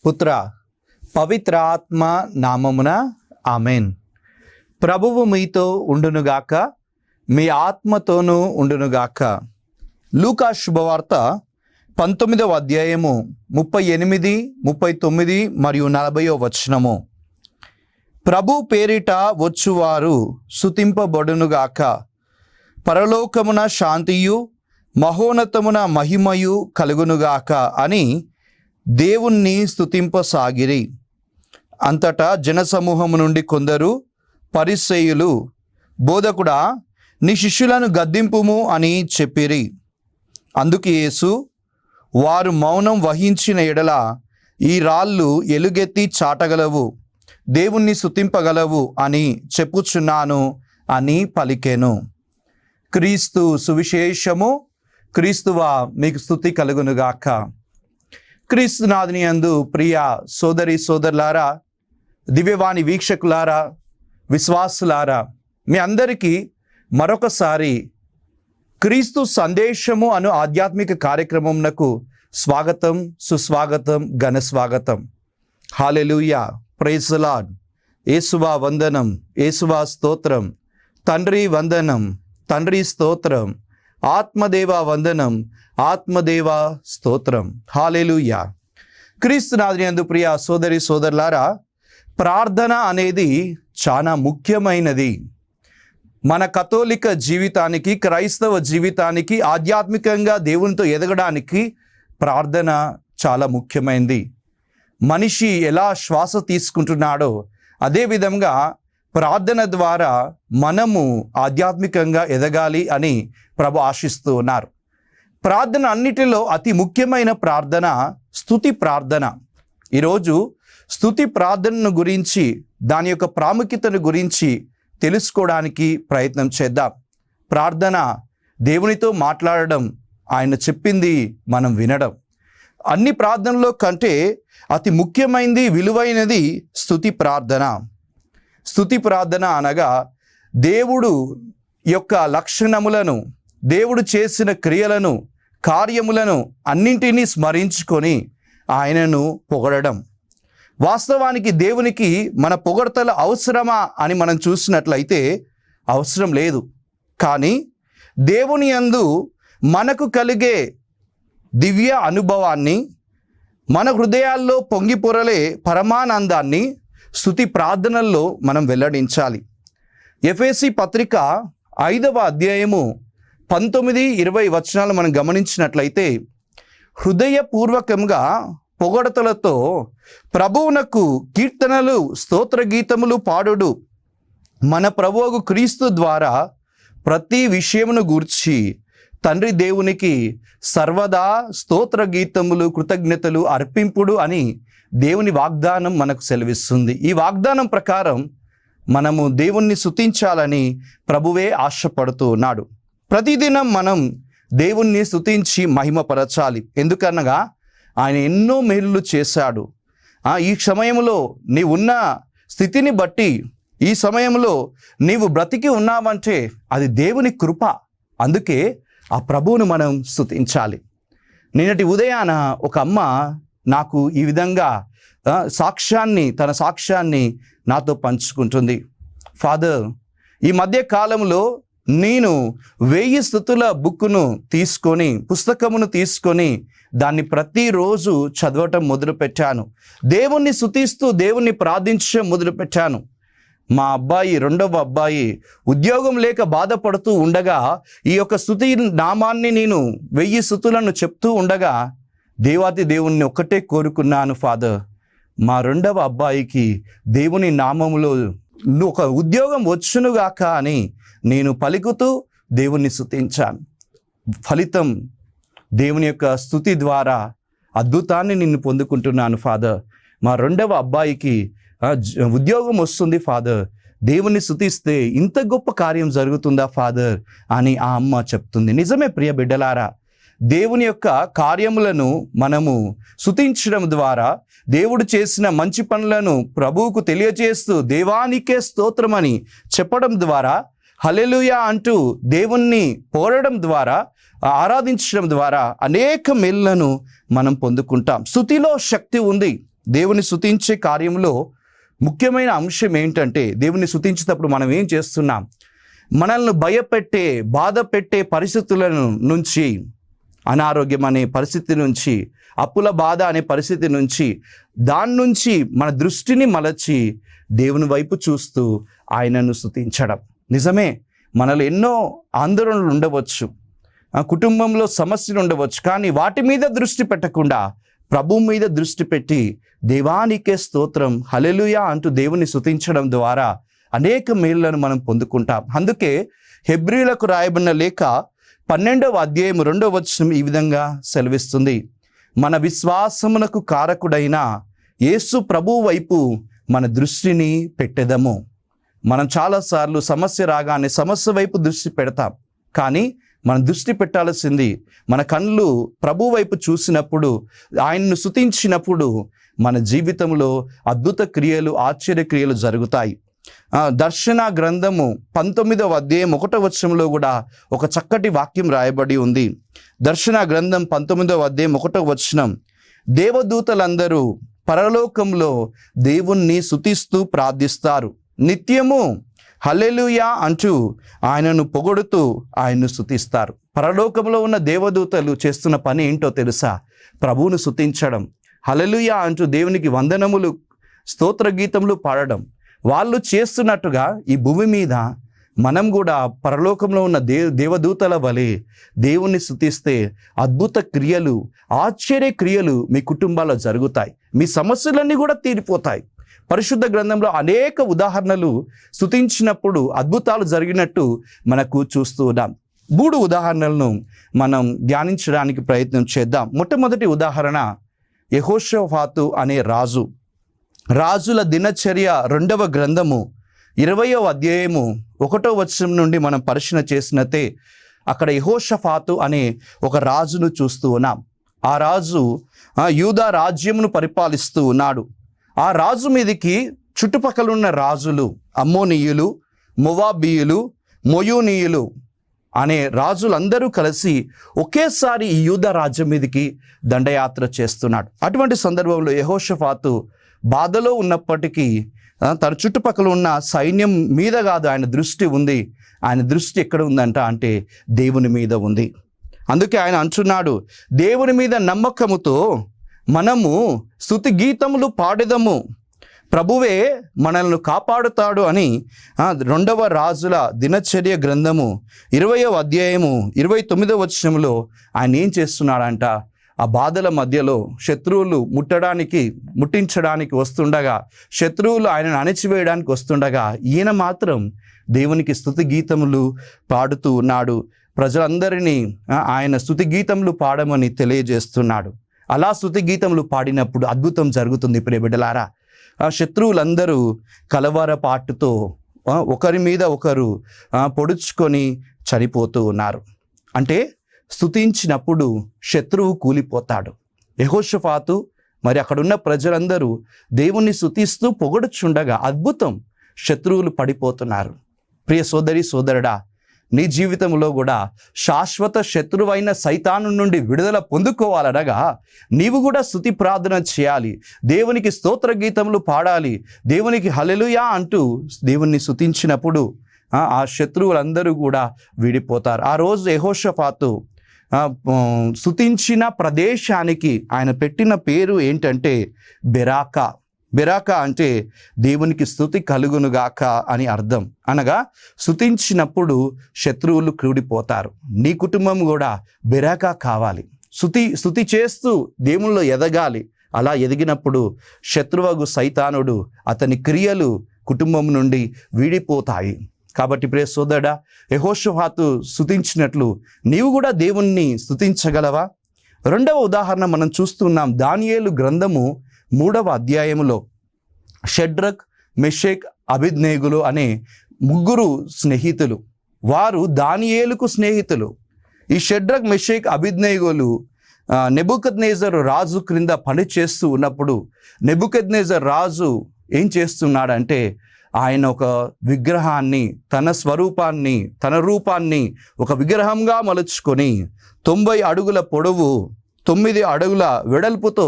పుత్ర పవిత్ర ఆత్మ నామమున ఆమెన్. ప్రభువు మీతో ఉండునుగాక, మీ ఆత్మతోనూ ఉండునుగాక. లూకా శుభవార్త 19వ అధ్యాయము 38, 39 మరియు 40వ వచనము. ప్రభు పేరిట వచ్చువారు స్తుతింపబడునుగాక. పరలోకమున శాంతియు మహోన్నతమున మహిమయు కలుగునుగాక అని దేవుణ్ణి స్తుతింపసాగిరి. అంతటా జనసమూహము నుండి కొందరు పరిసయ్యులు, బోధకుడా, నీ శిష్యులను గద్దింపుము అని చెప్పిరి. అందుకు యేసు, వారు మౌనం వహించిన ఎడల ఈ రాళ్ళు ఎలుగెత్తి చాటగలవు, దేవుణ్ణి స్తుతింపగలవు అని చెప్పుచున్నాను అని పలికెను. క్రీస్తు సువిశేషము. క్రీస్తువా మీకు స్తుతి కలుగునుగాక. క్రీస్తునాథుని యందు ప్రియ సోదరి సోదరులారా, దివ్యవాణి వీక్షకులారా, విశ్వాసులారా, మీ అందరికీ మరొకసారి క్రీస్తు సందేశము అను ఆధ్యాత్మిక కార్యక్రమంనకు స్వాగతం, సుస్వాగతం, ఘన స్వాగతం. హల్లెలూయా, ప్రైజ్ ది లార్డ్. యేసువా వందనం, యేసువా స్తోత్రం. తండ్రి వందనం, తండ్రి స్తోత్రం. ఆత్మదేవ వందనం, ఆత్మదేవ స్తోత్రం. హల్లెలూయా. క్రీస్తునాథుని యందు ప్రియ సోదరి సోదరులారా, ప్రార్థన అనేది చాలా ముఖ్యమైనది. మన కథోలిక జీవితానికి, క్రైస్తవ జీవితానికి, ఆధ్యాత్మికంగా దేవునితో ఎదగడానికి ప్రార్థన చాలా ముఖ్యమైనది. మనిషి ఎలా శ్వాస తీసుకుంటున్నాడో అదేవిధంగా ప్రార్థన ద్వారా మనము ఆధ్యాత్మికంగా ఎదగాలి అని ప్రభు ఆశిస్తూ ఉన్నారు. ప్రార్థన అన్నిటిలో అతి ముఖ్యమైన ప్రార్థన స్తుతి ప్రార్థన. ఈరోజు స్తుతి ప్రార్థనను గురించి, దాని యొక్క ప్రాముఖ్యతను గురించి తెలుసుకోవడానికి ప్రయత్నం చేద్దాం. ప్రార్థన దేవునితో మాట్లాడడం, ఆయన చెప్పింది మనం వినడం. అన్ని ప్రార్థనలో కంటే అతి ముఖ్యమైనది, విలువైనది స్తుతి ప్రార్థన. స్తుతి ప్రార్థన అనగా దేవుడు యొక్క లక్షణములను, దేవుడు చేసిన క్రియలను, కార్యములను అన్నింటినీ స్మరించుకొని ఆయనను పొగడడం. వాస్తవానికి దేవునికి మన పొగడ్తల అవసరమా అని మనం చూసినట్లయితే అవసరం లేదు. కానీ దేవుని యందు మనకు కలిగే దివ్య అనుభవాన్ని, మన హృదయాల్లో పొంగి పొరలే పరమానందాన్ని స్తుతి ప్రార్థనల్లో మనం వెల్లడించాలి. ఎఫెసీ పత్రిక 5వ అధ్యాయము 19, 20 వచనాలు మనం గమనించినట్లయితే, హృదయపూర్వకంగా పొగడతలతో ప్రభువునకు కీర్తనలు, స్తోత్ర గీతములు పాడుడు, మన ప్రభువు క్రీస్తు ద్వారా ప్రతి విషయమును గూర్చి తండ్రి దేవునికి సర్వదా స్తోత్ర గీతములు, కృతజ్ఞతలు అర్పింపుడు అని దేవుని వాగ్దానం మనకు సెలవిస్తుంది. ఈ వాగ్దానం ప్రకారం మనము దేవుణ్ణి స్తుతించాలని ప్రభువే ఆశపడుతూ ఉన్నాడు. ప్రతిదినం మనం దేవుణ్ణి స్తుతించి మహిమపరచాలి. ఎందుకనగా ఆయన ఎన్నో మేలులు చేశాడు. ఈ సమయంలో నీవున్న స్థితిని బట్టి, ఈ సమయంలో నీవు బ్రతికి ఉన్నావంటే అది దేవుని కృప. అందుకే ఆ ప్రభువును మనం స్తుతించాలి. నిన్నటి ఉదయాన ఒక అమ్మ నాకు ఈ విధంగా తన సాక్ష్యాన్ని నాతో పంచుకుంటుంది. ఫాదర్, ఈ మధ్య కాలంలో నేను 1000 స్తుతుల పుస్తకమును తీసుకొని దాన్ని ప్రతిరోజు చదవటం మొదలుపెట్టాను. దేవుణ్ణి స్తుతిస్తూ దేవుణ్ణి ప్రార్థించడం మొదలుపెట్టాను. మా అబ్బాయి, 2వ అబ్బాయి ఉద్యోగం లేక బాధపడుతూ ఉండగా ఈ యొక్క స్తుతి నామాన్ని నేను 1000 స్తుతులను చెప్తూ ఉండగా దేవాతి దేవుణ్ణి ఒక్కటే కోరుకున్నాను, ఫాదర్, మా 2వ అబ్బాయికి దేవుని నామములో ఒక ఉద్యోగం వచ్చునుగాక అని నేను పలుకుతూ దేవుణ్ణి స్తుతించాను. ఫలితం దేవుని యొక్క స్తుతి ద్వారా అద్భుతాన్ని నిన్ను పొందుకుంటున్నాను ఫాదర్. మా 2వ అబ్బాయికి ఉద్యోగం వస్తుంది ఫాదర్, దేవుని స్తుతిస్తే ఇంత గొప్ప కార్యం జరుగుతుందా ఫాదర్ అని ఆ అమ్మ చెప్తుంది. నిజమే ప్రియ బిడ్డలారా, దేవుని యొక్క కార్యములను మనము స్తుతించడం ద్వారా, దేవుడు చేసిన మంచి పనులను ప్రభువుకు తెలియజేస్తూ దేవానికే స్తోత్రమని చెప్పడం ద్వారా, హల్లెలూయా అంటూ దేవుణ్ణి పోరడం ద్వారా, ఆరాధించడం ద్వారా అనేక మేలులను మనం పొందుకుంటాం. స్తుతిలో శక్తి ఉంది. దేవుని స్తుతించే కార్యంలో ముఖ్యమైన అంశం ఏంటంటే, దేవుని స్తుతించేటప్పుడు మనం ఏం చేస్తున్నాం? మనల్ని భయపెట్టే, బాధ పెట్టే పరిస్థితుల నుంచి, అనారోగ్యం అనే పరిస్థితి నుంచి, అప్పుల బాధ అనే పరిస్థితి నుంచి, దాని నుంచి మన దృష్టిని మలచి దేవుని వైపు చూస్తూ ఆయనను స్తుతించడం. నిజమే, మనలో ఎన్నో ఆందోళనలు ఉండవచ్చు, కుటుంబంలో సమస్యలు ఉండవచ్చు, కానీ వాటి మీద దృష్టి పెట్టకుండా ప్రభు మీద దృష్టి పెట్టి దేవానికే స్తోత్రం, హల్లెలూయా అంటూ దేవుని స్తుతించడం ద్వారా అనేక మేలులను మనం పొందుకుంటాం. అందుకే హెబ్రీలకు రాయబడిన లేఖ 12వ అధ్యాయం 2వ వచనం ఈ విధంగా సెలవిస్తుంది: మన విశ్వాసమునకు కారకుడైన యేసు ప్రభు వైపు మన దృష్టిని పెట్టెదము. మనం చాలాసార్లు సమస్య రాగానే సమస్య వైపు దృష్టి పెడతాం, కానీ మనం దృష్టి పెట్టాల్సింది మన కళ్ళు ప్రభు వైపు చూసినప్పుడు, ఆయన్ను స్తుతించినప్పుడు మన జీవితంలో అద్భుత క్రియలు, ఆశ్చర్య క్రియలు జరుగుతాయి. దర్శన గ్రంథము 19వ అధ్యాయం 1వ వచనంలో కూడా ఒక చక్కటి వాక్యం రాయబడి ఉంది. దర్శన గ్రంథం 19వ అధ్యాయం 1వ వచనం: దేవదూతలందరూ పరలోకంలో దేవుణ్ణి స్తుతిస్తూ ప్రార్థిస్తారు, నిత్యము హల్లెలూయా అంటూ ఆయనను పొగడుతూ ఆయన్ను స్తుతిస్తారు. పరలోకంలో ఉన్న దేవదూతలు చేస్తున్న పని ఏంటో తెలుసా? ప్రభువును స్తుతించడం, హల్లెలూయా అంటూ దేవునికి వందనములు, స్తోత్ర గీతములు పాడడం. వాళ్ళు చేస్తున్నట్టుగా ఈ భూమి మీద మనం కూడా పరలోకంలో ఉన్న దేవదూతల వలె దేవుణ్ణి స్తుతిస్తే అద్భుత క్రియలు, ఆశ్చర్య క్రియలు మీ కుటుంబాల్లో జరుగుతాయి. మీ సమస్యలన్నీ కూడా తీరిపోతాయి. పరిశుద్ధ గ్రంథంలో అనేక ఉదాహరణలు స్తుతించినప్పుడు అద్భుతాలు జరిగినట్టు మనకు చూస్తూ ఉన్నాం. 3 ఉదాహరణలను మనం ధ్యానించడానికి ప్రయత్నం చేద్దాం. మొట్టమొదటి ఉదాహరణ యెహోషాఫాతు అనే రాజు. రాజుల దినచర్య 2వ గ్రంథము 20వ అధ్యాయము 1వ వచనం నుండి మనం పరిశీలన చేసినట్టే అక్కడ యెహోషాఫాతు అనే ఒక రాజును చూస్తూ ఉన్నాం. ఆ రాజు యూదా రాజ్యమును పరిపాలిస్తూ ఉన్నాడు. ఆ రాజు మీదకి చుట్టుపక్కల ఉన్న రాజులు, అమ్మోనీయులు, మొవాబీయులు, మొయూనీయులు అనే రాజులందరూ కలిసి ఒకేసారి ఈ యూదా రాజ్యం మీదకి దండయాత్ర చేస్తున్నాడు. అటువంటి సందర్భంలో యెహోషాఫాతు బాధలో ఉన్నప్పటికీ తన చుట్టుపక్కల ఉన్న సైన్యం మీద కాదు ఆయన దృష్టి ఉంది. ఆయన దృష్టి ఎక్కడ ఉందంట అంటే దేవుని మీద ఉంది. అందుకే ఆయన అంటున్నాడు, దేవుని మీద నమ్మకముతో మనము స్తుతి గీతములు పాడెదము, ప్రభువే మనల్ని కాపాడుతాడు అని 2వ రాజుల దినచర్య గ్రంథము 20వ అధ్యాయము 29వ వచనంలో ఆయన ఏం చేస్తున్నాడంట? ఆ బాధల మధ్యలో శత్రువులు ముట్టించడానికి వస్తుండగా, శత్రువులు ఆయనను అణిచివేయడానికి వస్తుండగా, ఈయన మాత్రం దేవునికి స్తుతి గీతములు పాడుతూ ఉన్నాడు. ప్రజలందరినీ ఆయన స్తుతి గీతములు పాడమని తెలియజేస్తున్నాడు. అలా స్తుతి గీతములు పాడినప్పుడు అద్భుతం జరుగుతుంది. ప్రియ బిడ్డలారా, ఆ శత్రువులందరూ కలవరపాటుతో ఒకరి మీద ఒకరు పొడుచుకొని చనిపోతూ ఉన్నారు. అంటే స్తుతించినప్పుడు శత్రువు కూలిపోతాడు. యెహోషాఫాతు మరి అక్కడున్న ప్రజలందరూ దేవుణ్ణి స్తుతిస్తూ పొగడుచుండగా అద్భుతం, శత్రువులు పడిపోతున్నారు. ప్రియ సోదరి సోదరుడా, నీ జీవితంలో కూడా శాశ్వత శత్రువైన సైతాను నుండి విడుదల పొందుకోవాలనగా నీవు కూడా స్తుతి ప్రార్థన చేయాలి, దేవునికి స్తోత్ర గీతములు పాడాలి. దేవునికి హల్లెలూయా అంటూ దేవుణ్ణి స్తుతించినప్పుడు ఆ శత్రువులందరూ కూడా విడిపోతారు. ఆ రోజు యెహోషాఫాతు స్తుతించిన ప్రదేశానికి ఆయన పెట్టిన పేరు ఏంటంటే బెరాకా. బెరాకా అంటే దేవునికి స్తుతి కలుగునుగాక అని అర్థం. అనగా స్తుతించినప్పుడు శత్రువులు కూడిపోతారు. నీ కుటుంబం కూడా బెరాకా కావాలి. స్తుతి చేస్తూ దేవునిలో ఎదగాలి. అలా ఎదిగినప్పుడు శత్రువగు సైతానుడు, అతని క్రియలు కుటుంబం నుండి వీడిపోతాయి. కాబట్టి ప్రియ సోదరుడా, యెహోషాఫాతు స్తుతించినట్లు నీవు కూడా దేవుణ్ణి స్తుతించగలవా? 2వ ఉదాహరణ మనం చూస్తున్నాం. దానియేలు గ్రంథము 3వ అధ్యాయములో షడ్రక్, మెషక్, అబేద్నెగోలు అనే 3 స్నేహితులు. వారు దానియేలుకు స్నేహితులు. ఈ షడ్రక్, మెషక్, అబేద్నెగోలు నెబుకద్నెజరు రాజు క్రింద పని చేస్తూ ఉన్నప్పుడు నెబుకద్నెజరు రాజు ఏం చేస్తున్నాడంటే ఆయన ఒక విగ్రహాన్ని, తన స్వరూపాన్ని, తన రూపాన్ని ఒక విగ్రహంగా మలుచుకొని 90 అడుగుల పొడవు, 9 అడుగుల వెడల్పుతో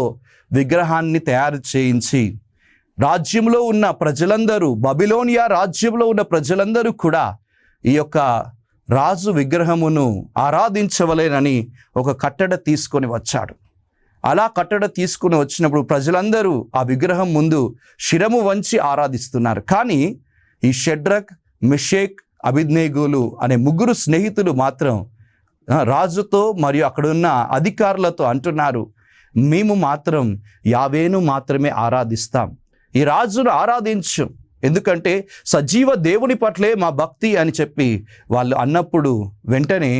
విగ్రహాన్ని తయారు చేయించి రాజ్యంలో ఉన్న ప్రజలందరూ, బబిలోనియా రాజ్యంలో ఉన్న ప్రజలందరూ కూడా ఈ యొక్క రాజు విగ్రహమును ఆరాధించవలేనని ఒక కట్టడ తీసుకొని వచ్చాడు. అలా కట్టడ తీసుకుని వచ్చినప్పుడు ప్రజలందరూ ఆ విగ్రహం ముందు శిరము వంచి ఆరాధిస్తున్నారు. కానీ ఈ షడ్రక్, మెషేక్, అబేద్నెగోలు అనే 3 స్నేహితులు మాత్రం రాజుతో మరియు అక్కడున్న అధికారులతో అంటున్నారు, మేము మాత్రం యావేను మాత్రమే ఆరాధిస్తాం, ఈ రాజును ఆరాధించు, ఎందుకంటే సజీవ దేవుని పట్లే మా భక్తి అని చెప్పి వాళ్ళు అన్నప్పుడు వెంటనే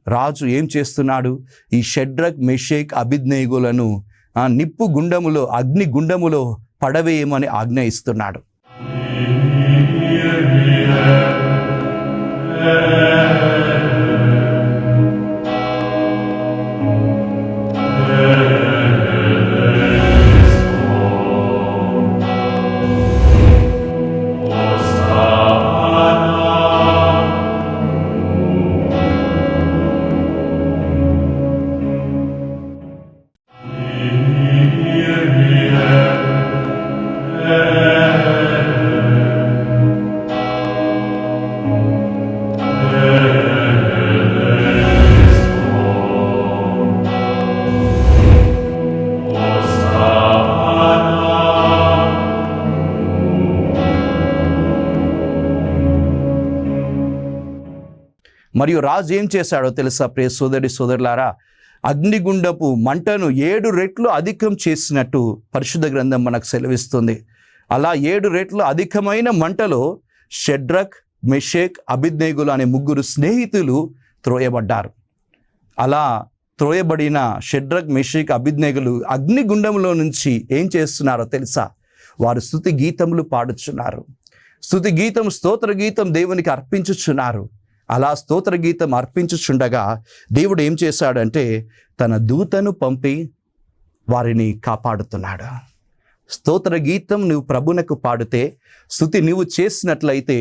రాజు ఏం చేస్తున్నాడు, ఈ షడ్రక్, మెషేక్, అబేద్నెగోలను నిప్పు గుండములో, అగ్ని గుండములో పడవేయమని ఆజ్ఞ ఇస్తున్నాడు. మరియు రాజు ఏం చేశాడో తెలుసా ప్రియ సోదరి సోదరులారా, అగ్నిగుండపు మంటను 7 రెట్లు అధికం చేసినట్టు పరిశుద్ధ గ్రంథం మనకు సెలవిస్తుంది. అలా 7 రెట్లు అధికమైన మంటలో షడ్రక్, మెషేక్, అబేద్నెగోలు అనే 3 స్నేహితులు త్రోయబడ్డారు. అలా త్రోయబడిన షడ్రక్, మెషేక్, అబేద్నెగోలు అగ్నిగుండంలో నుంచి ఏం చేస్తున్నారో తెలుసా, వారు స్తుతి గీతములు పాడుచున్నారు. స్తుతి గీతం, స్తోత్ర గీతం దేవునికి అర్పించుచున్నారు. అలా స్తోత్ర గీతం అర్పించుచుండగా దేవుడు ఏం చేశాడంటే తన దూతను పంపి వారిని కాపాడుతున్నాడు. స్తోత్ర గీతం నువ్వు ప్రభునకు పాడితే, స్తుతి నువ్వు చేసినట్లయితే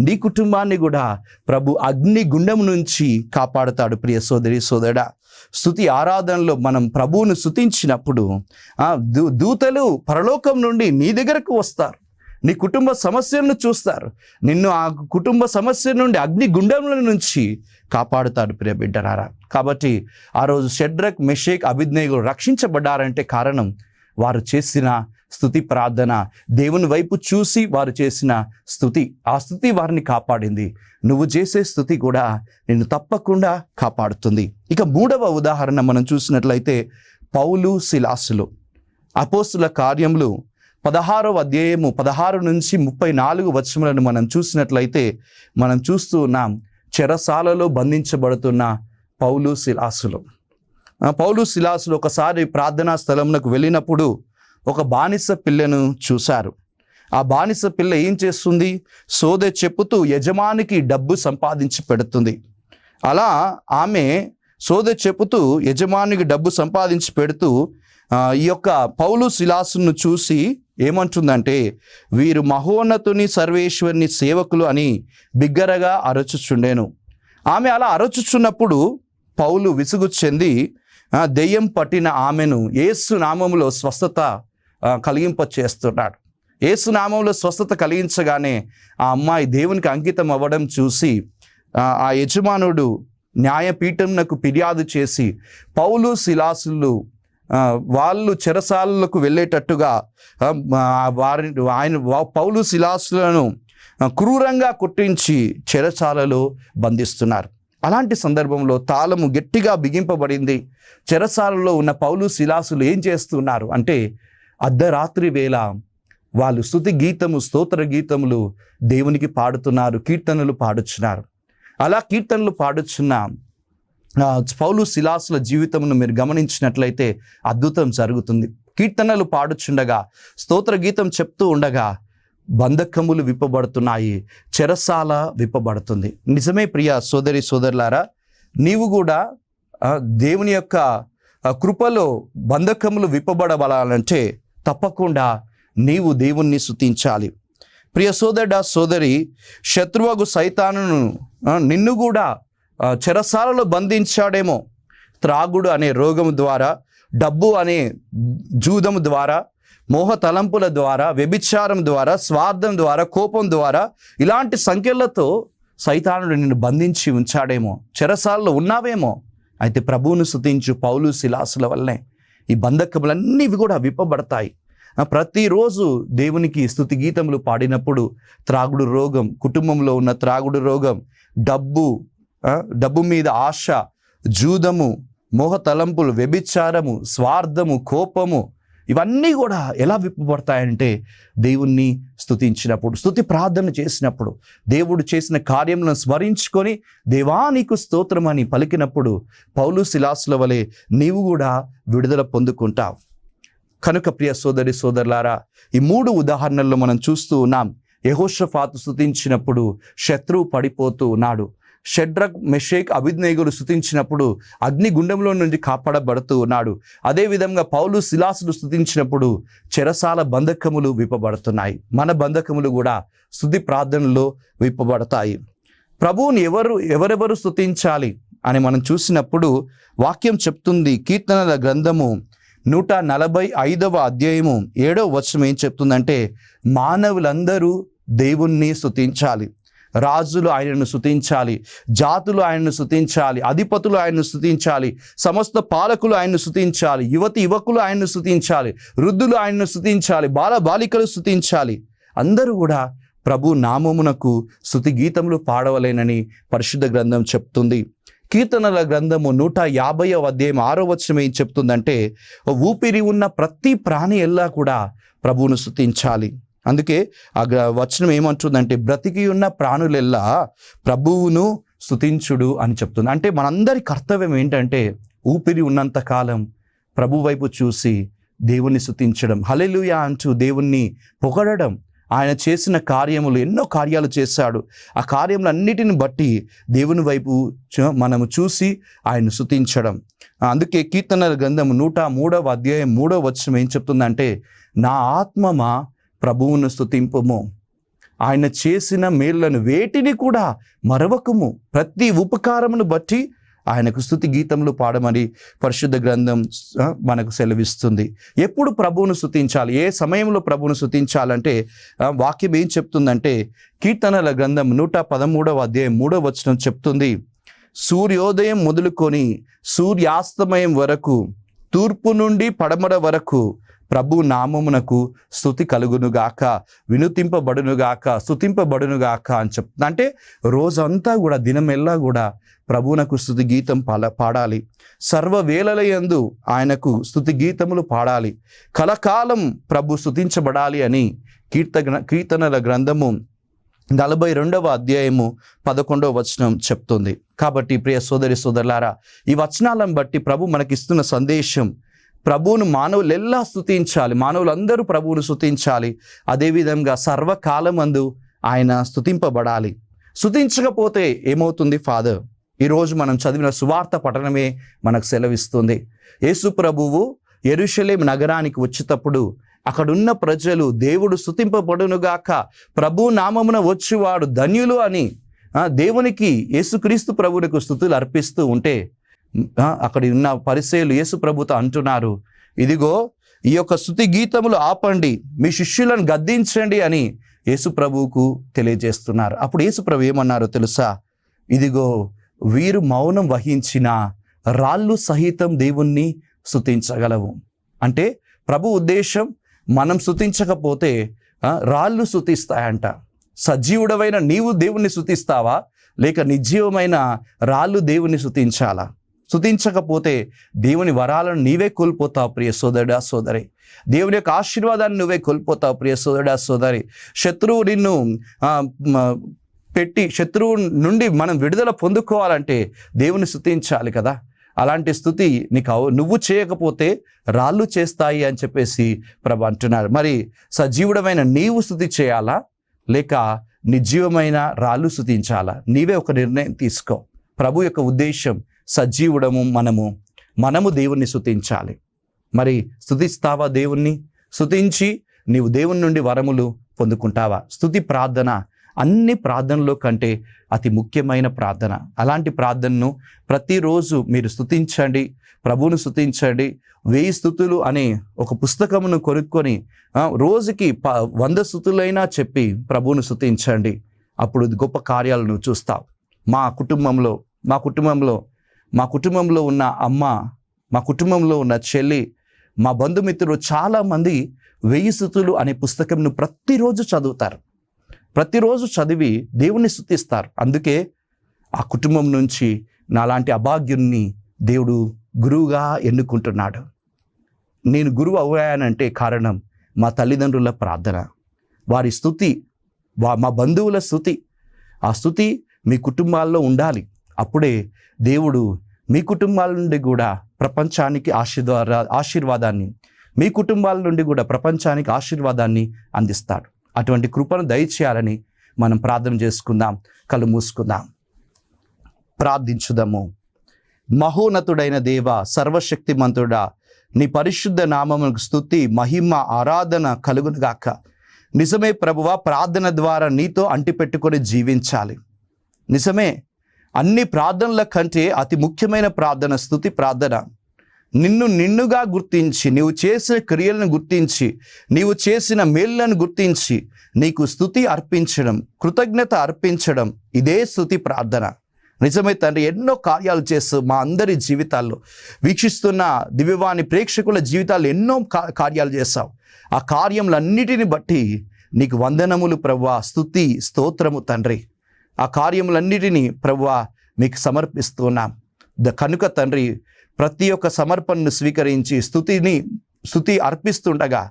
నీ కుటుంబాన్ని కూడా ప్రభు అగ్ని గుండం నుంచి కాపాడుతాడు. ప్రియ సోదరి సోదరుడా, స్తుతి ఆరాధనలో మనం ప్రభువును స్తుతించినప్పుడు దూతలు పరలోకం నుండి నీ దగ్గరకు వస్తారు, నీ కుటుంబ సమస్యలను చూస్తారు, నిన్ను ఆ కుటుంబ సమస్య నుండి అగ్ని గుండముల నుంచి కాపాడుతాడు ప్రియ బిడ్డలారా. కాబట్టి ఆ రోజు షడ్రక్, మెషేక్, అబేద్నెగోలు రక్షించబడ్డారంటే కారణం వారు చేసిన స్తుతి ప్రార్థన, దేవుని వైపు చూసి వారు చేసిన స్తుతి. ఆ స్తుతి వారిని కాపాడింది. నువ్వు చేసే స్తుతి కూడా నిన్ను తప్పకుండా కాపాడుతుంది. ఇక 3వ ఉదాహరణ మనం చూసినట్లయితే పౌలు, సిలాసులు. అపోస్తుల కార్యములు 16వ అధ్యాయము 16 నుంచి 34 వచనములను మనం చూసినట్లయితే మనం చూస్తూ ఉన్నాం చెరసాలలో బంధించబడుతున్న పౌలు, సిలాసులు. పౌలు, సిలాసులు ఒకసారి ప్రార్థనా స్థలమునకు వెళ్ళినప్పుడు ఒక బానిస పిల్లను చూశారు. ఆ బానిస పిల్ల ఏం చేస్తుంది, సోదె చెప్పుతూ యజమానికి డబ్బు సంపాదించి పెడుతుంది. అలా ఆమె సోదె చెప్పుతూ యజమానికి డబ్బు సంపాదించి పెడుతూ ఈ యొక్క పౌలు, సిలాసును చూసి ఏమంటుందంటే, వీరు మహోన్నతుని సర్వేశ్వరుని సేవకులు అని బిగ్గరగా అరచుచుండెను. ఆమె అలా అరచుచున్నప్పుడు పౌలు విసుగు చెంది దెయ్యం పట్టిన ఆమెను యేసు నామములో స్వస్థత కలిగింప చేస్తున్నాడు. యేసు నామములో స్వస్థత కలిగించగానే ఆ అమ్మాయి దేవునికి అంకితం అవ్వడం చూసి ఆ యజమానుడు న్యాయపీఠంనకు ఫిర్యాదు చేసి పౌలు, సిలాసులు వాళ్ళు చెరసాలకు వెళ్ళేటట్టుగా పౌలు, సిలాసులను క్రూరంగా కొట్టించి చెరసాలలో బంధిస్తున్నారు. అలాంటి సందర్భంలో తాళము గట్టిగా బిగింపబడింది. చెరసాలలో ఉన్న పౌలు, సిలాసులు ఏం చేస్తున్నారు అంటే అర్ధరాత్రి వేళ వాళ్ళు స్తుతి గీతము, స్తోత్ర గీతములు దేవునికి పాడుతున్నారు, కీర్తనలు పాడుచున్నారు. అలా కీర్తనలు పాడుచున్న పౌలు, సిలాసుల జీవితమును మీరు గమనించినట్లయితే అద్భుతం జరుగుతుంది. కీర్తనలు పాడుచుండగా, స్తోత్ర గీతం చెప్తూ ఉండగా బంధకములు విప్పబడుతున్నాయి, చెరసాల విప్పబడుతుంది. నిజమే ప్రియ సోదరి సోదరులారా, నీవు కూడా దేవుని యొక్క కృపలో బంధకములు విప్పబడబడాలంటే తప్పకుండా నీవు దేవుణ్ణి స్తుతించాలి. ప్రియ సోదరుడా, సోదరి, శత్రువగు సైతానును నిన్ను కూడా చెరసాలలో బంధించాడేమో. త్రాగుడు అనే రోగం ద్వారా డబ్బు అనే జూదము ద్వారా, మోహ తలంపుల ద్వారా, వ్యభిచారం ద్వారా, స్వార్థం ద్వారా, కోపం ద్వారా, ఇలాంటి సంఖ్యలతో సైతానుడు నిన్ను బంధించి ఉంచాడేమో, చెరసాలలో ఉన్నావేమో. అయితే ప్రభువును స్తుతించు పౌలు శిలాసుల వల్లనే ఈ బంధకములన్నీ కూడా విప్పబడతాయి. ప్రతిరోజు దేవునికి స్తుతి గీతములు పాడినప్పుడు త్రాగుడు రోగం, కుటుంబంలో ఉన్న త్రాగుడు రోగం, డబ్బు మీద ఆశ, జూదము, మోహ తలంపులు, వ్యభిచారము, స్వార్థము, కోపము, ఇవన్నీ కూడా ఎలా విప్పబడతాయంటే దేవుణ్ణి స్తుతించినప్పుడు, స్తుతి ప్రార్థన చేసినప్పుడు, దేవుడు చేసిన కార్యములను స్మరించుకొని దేవా నీకు స్తోత్రం అని పలికినప్పుడు పౌలు శిలాసుల వలె నీవు కూడా విడుదల పొందుకుంటావు. కనుక ప్రియ సోదరి సోదరులారా, ఈ 3 ఉదాహరణల్లో మనం చూస్తూ ఉన్నాం. యెహోషాఫాతు స్తుతించినప్పుడు శత్రువు పడిపోతూ ఉన్నాడు. షడ్రక్, మెషేక్, అబేద్నెగోలు స్తుతించినప్పుడు అగ్నిగుండంలో నుండి కాపాడబడుతూ ఉన్నాడు. అదేవిధంగా పౌలు శిలాసులు స్తుతించినప్పుడు చెరసాల బంధకములు విప్పబడుతున్నాయి. మన బంధకములు కూడా స్తుతి ప్రార్థనలో విప్పబడతాయి. ప్రభువుని ఎవరెవరు స్తుతించాలి అని మనం చూసినప్పుడు వాక్యం చెప్తుంది. కీర్తనల గ్రంథము 145వ అధ్యాయము 7వ వచనం ఏం చెప్తుందంటే, మానవులందరూ దేవుణ్ణి స్తుతించాలి. రాజులు ఆయనను స్తుతించాలి, జాతులు ఆయనను స్తుతించాలి, అధిపతులు ఆయనను స్తుతించాలి, సమస్త పాలకులు ఆయనను స్తుతించాలి, యువకులు ఆయనను స్తుతించాలి, వృద్ధులు ఆయనను స్తుతించాలి, బాలికలు స్తుతించాలి. అందరూ కూడా ప్రభు నామమునకు స్తుతి గీతములు పాడవలేనని పరిశుద్ధ గ్రంథం చెప్తుంది. కీర్తనల గ్రంథము 150వ అధ్యాయం 6వ వచనం ఏం చెప్తుందంటే, ఊపిరి ఉన్న ప్రతి ప్రాణి ఎల్లా కూడా ప్రభువును స్తుతించాలి. అందుకే ఆ వచనం ఏమంటుందంటే, బ్రతికి ఉన్న ప్రాణులెల్లా ప్రభువును స్తుతించుడు అని చెప్తుంది. అంటే మనందరి కర్తవ్యం ఏంటంటే, ఊపిరి ఉన్నంత కాలం ప్రభు వైపు చూసి దేవుణ్ణి స్తుతించడం, హల్లెలూయా అంటూ దేవుణ్ణి పొగడడం. ఆయన చేసిన కార్యములు, ఎన్నో కార్యాలు చేశాడు. ఆ కార్యములన్నిటిని బట్టి దేవుని వైపు మనము చూసి ఆయన స్తుతించడం. అందుకే కీర్తనల గ్రంథం 103వ అధ్యాయం 3వ వచనం ఏం చెప్తుందంటే, నా ఆత్మమా ప్రభువును స్తుతింపుము, ఆయన చేసిన మేళ్లను వేటిని కూడా మరవకుము, ప్రతి ఉపకారమును బట్టి ఆయనకు స్తుతి గీతములు పాడమని పరిశుద్ధ గ్రంథం మనకు సెలవిస్తుంది. ఎప్పుడు ప్రభువును స్తుతించాలి, ఏ సమయంలో ప్రభువును స్తుతించాలంటే వాక్యం ఏం చెప్తుందంటే, కీర్తనల గ్రంథం 113వ అధ్యాయం 3వ వచనం చెప్తుంది, సూర్యోదయం మొదలుకొని సూర్యాస్తమయం వరకు, తూర్పు నుండి పడమర వరకు ప్రభు నామమునకు స్తుతి కలుగునుగాక, వినుతింపబడునుగాక, స్తుతింపబడునుగాక అని చెప్తుంది. అంటే రోజంతా కూడా, దినమెల్లా కూడా ప్రభువునకు స్తుతి గీతం పాడాలి. సర్వవేళలయందు ఆయనకు స్తుతి గీతములు పాడాలి. కలకాలం ప్రభు స్తుతించబడాలి అని కీర్తనల గ్రంథము 42వ అధ్యాయము 11వ వచనం చెప్తుంది. కాబట్టి ప్రియ సోదరి సోదరులారా, ఈ వచనాలను బట్టి ప్రభు మనకిస్తున్న సందేశం, ప్రభువును మానవులెల్లా స్తుతించాలి, మానవులందరూ ప్రభువును స్తుతించాలి. అదేవిధంగా సర్వకాలమందు ఆయన స్తుతింపబడాలి. స్తుతించకపోతే ఏమవుతుంది ఫాదర్? ఈరోజు మనం చదివిన సువార్త పఠనమే మనకు సెలవిస్తుంది. యేసు ప్రభువు యెరూషలేం నగరానికి వచ్చేటప్పుడు అక్కడున్న ప్రజలు దేవుడు స్తుతింపబడునుగాక, ప్రభు నామమున వచ్చువాడు ధన్యులు అని దేవునికి, యేసుక్రీస్తు ప్రభువునికి స్తుతులు అర్పిస్తూ ఉంటే, అక్కడ ఉన్న పరిసయ్యులు యేసు ప్రభుతో అంటున్నారు, ఇదిగో ఈ యొక్క స్తుతి గీతములు ఆపండి, మీ శిష్యులను గద్దించండి అని యేసు ప్రభువుకు తెలియజేస్తున్నారు. అప్పుడు యేసు ప్రభు ఏమన్నారో తెలుసా? ఇదిగో వీరు మౌనం వహించిన రాళ్ళు సహితం దేవుణ్ణి స్తుతించగలవు. అంటే ప్రభు ఉద్దేశం, మనం స్తుతించకపోతే రాళ్ళు స్తుతిస్తాయంట. సజీవుడవైన నీవు దేవుణ్ణి స్తుతిస్తావా, లేక నిర్జీవమైన రాళ్ళు దేవుణ్ణి స్తుతించాలా? స్తుతించకపోతే దేవుని వరాలను నీవే కోల్పోతావు ప్రియ సోదరుడా సోదరి. దేవుని యొక్క ఆశీర్వాదాన్ని నువ్వే కోల్పోతావు ప్రియ సోదరుడా సోదరి. శత్రువు నిన్ను శత్రువు నుండి మనం విడుదల పొందుకోవాలంటే దేవుని స్తుతించాలి కదా. అలాంటి స్తుతి నువ్వు చేయకపోతే రాళ్ళు చేస్తాయి అని చెప్పేసి ప్రభు అంటున్నారు. మరి సజీవుడమైన నీవు స్తుతి చేయాలా, లేక నిర్జీవమైన రాళ్ళు స్తుతించాలా? నీవే ఒక నిర్ణయం తీసుకో. ప్రభు యొక్క ఉద్దేశం సజీవుడము మనము దేవుణ్ణి స్తుతించాలి. మరి స్తుతిస్తావా దేవుణ్ణి? స్తుతించి నీవు దేవుని నుండి వరములు పొందుకుంటావా? స్తుతి ప్రార్థన అన్ని ప్రార్థనలో కంటే అతి ముఖ్యమైన ప్రార్థన. అలాంటి ప్రార్థనను ప్రతిరోజు మీరు స్తుతించండి, ప్రభువును స్తుతించండి. 1000 స్తుతులు అనే ఒక పుస్తకమును కొనుక్కొని రోజుకి 100 స్తుతులైనా చెప్పి ప్రభువును స్తుతించండి. అప్పుడు గొప్ప కార్యాలను చూస్తావు. మా కుటుంబంలో ఉన్న అమ్మ, మా కుటుంబంలో ఉన్న చెల్లి, మా బంధుమిత్రులు చాలామంది 1000 స్తుతులు అనే పుస్తకంను ప్రతిరోజు చదువుతారు. ప్రతిరోజు చదివి దేవుణ్ణి స్తుతిస్తారు. అందుకే ఆ కుటుంబం నుంచి నాలాంటి అభాగ్యుణ్ణి దేవుడు గురువుగా ఎన్నుకుంటున్నాడు. నేను గురువు అవ్వానంటే కారణం మా తల్లిదండ్రుల ప్రార్థన, వారి స్తుతి, మా బంధువుల స్తుతి. ఆ స్తుతి మీ కుటుంబాల్లో ఉండాలి. అప్పుడే దేవుడు మీ కుటుంబాల నుండి కూడా ప్రపంచానికి ఆశీర్వాదాన్ని, మీ కుటుంబాల నుండి కూడా ప్రపంచానికి ఆశీర్వాదాన్ని అందిస్తాడు. అటువంటి కృపను దయచేయాలని మనం ప్రార్థన చేసుకుందాం. కళ్ళు మూసుకుందాం, ప్రార్థించుదాము. మహోన్నతుడైన దేవ, సర్వశక్తిమంతుడా, నీ పరిశుద్ధ నామమునకు స్తుతి, మహిమ, ఆరాధన కలుగునుగాక. నిజమే ప్రభువా, ప్రార్థన ద్వారా నీతో అంటిపెట్టుకొని జీవించాలి. నిజమే, అన్ని ప్రార్థనల కంటే అతి ముఖ్యమైన ప్రార్థన స్తుతి ప్రార్థన. నిన్నుగా గుర్తించి, నీవు చేసిన క్రియలను గుర్తించి, నీవు చేసిన మేళ్లను గుర్తించి నీకు స్తుతి అర్పించడం, కృతజ్ఞత అర్పించడం, ఇదే స్తుతి ప్రార్థన. నిజమే తండ్రి, ఎన్నో కార్యాలు చేస్తూ మా అందరి జీవితాల్లో, వీక్షిస్తున్న దివ్యవాణి ప్రేక్షకుల జీవితాల్లో ఎన్నో కార్యాలు చేస్తావు. ఆ కార్యములన్నిటిని బట్టి నీకు వందనములు ప్రభువా, స్తుతి స్తోత్రము తండ్రి. ఆ కార్యములన్నిటినీ ప్రభువా మీకు సమర్పిస్తున్నాం. కనుక తండ్రి, ప్రతి ఒక్క సమర్పణను స్వీకరించి స్తుతి అర్పిస్తుండగా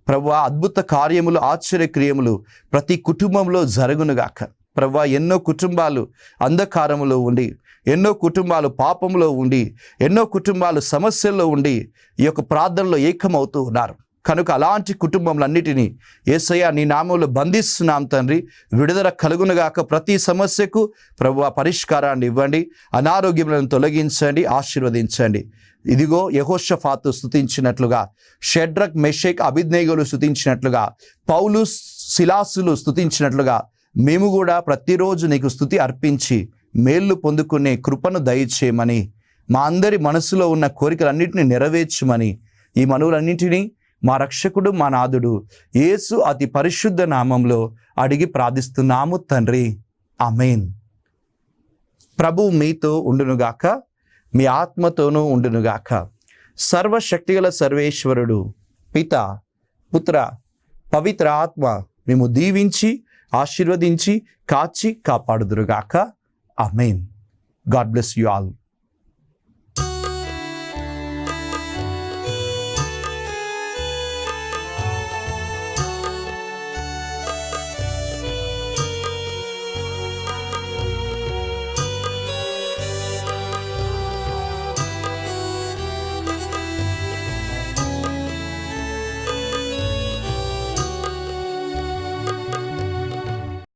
ప్రభువా, అద్భుత కార్యములు, ఆశ్చర్యక్రియములు ప్రతి కుటుంబంలో జరుగునుగాక. ప్రభువా, ఎన్నో కుటుంబాలు అంధకారములో ఉండి, ఎన్నో కుటుంబాలు పాపంలో ఉండి, ఎన్నో కుటుంబాలు సమస్యల్లో ఉండి ఈ యొక్క ప్రార్థనలో ఏకమవుతూ ఉన్నారు. కనుక అలాంటి కుటుంబంలన్నిటినీ యేసయ్య నీ నామంలో బంధిస్తున్నాం తండ్రి. విడుదల కలుగునుగాక. ప్రతి సమస్యకు ప్రభువా పరిష్కారాన్ని ఇవ్వండి, అనారోగ్యములను తొలగించండి, ఆశీర్వదించండి. ఇదిగో యెహోషాఫాతు స్తుతించినట్లుగా, షడ్రక్, మెషక్, అబేద్నెగోలు స్తుతించినట్లుగా, పౌలు, సిలాసులు స్తుతించినట్లుగా మేము కూడా ప్రతిరోజు నీకు స్తుతి అర్పించి మేళ్ళు పొందుకునే కృపను దయచేయమని, మా అందరి మనసులో ఉన్న కోరికలన్నింటినీ నెరవేర్చమని ఈ మనవులన్నింటినీ మా రక్షకుడు, మా నాథుడు యేసు అతి పరిశుద్ధ నామంలో అడిగి ప్రార్థిస్తున్నాము తండ్రి. ఆమేన్. ప్రభువు మీతో ఉండునుగాక, మీ ఆత్మతోనూ ఉండునుగాక. సర్వశక్తిగల సర్వేశ్వరుడు పిత, పుత్ర, పవిత్ర ఆత్మ మేము దీవించి ఆశీర్వదించి కాచి కాపాడుదురుగాక. Amen. God bless you all.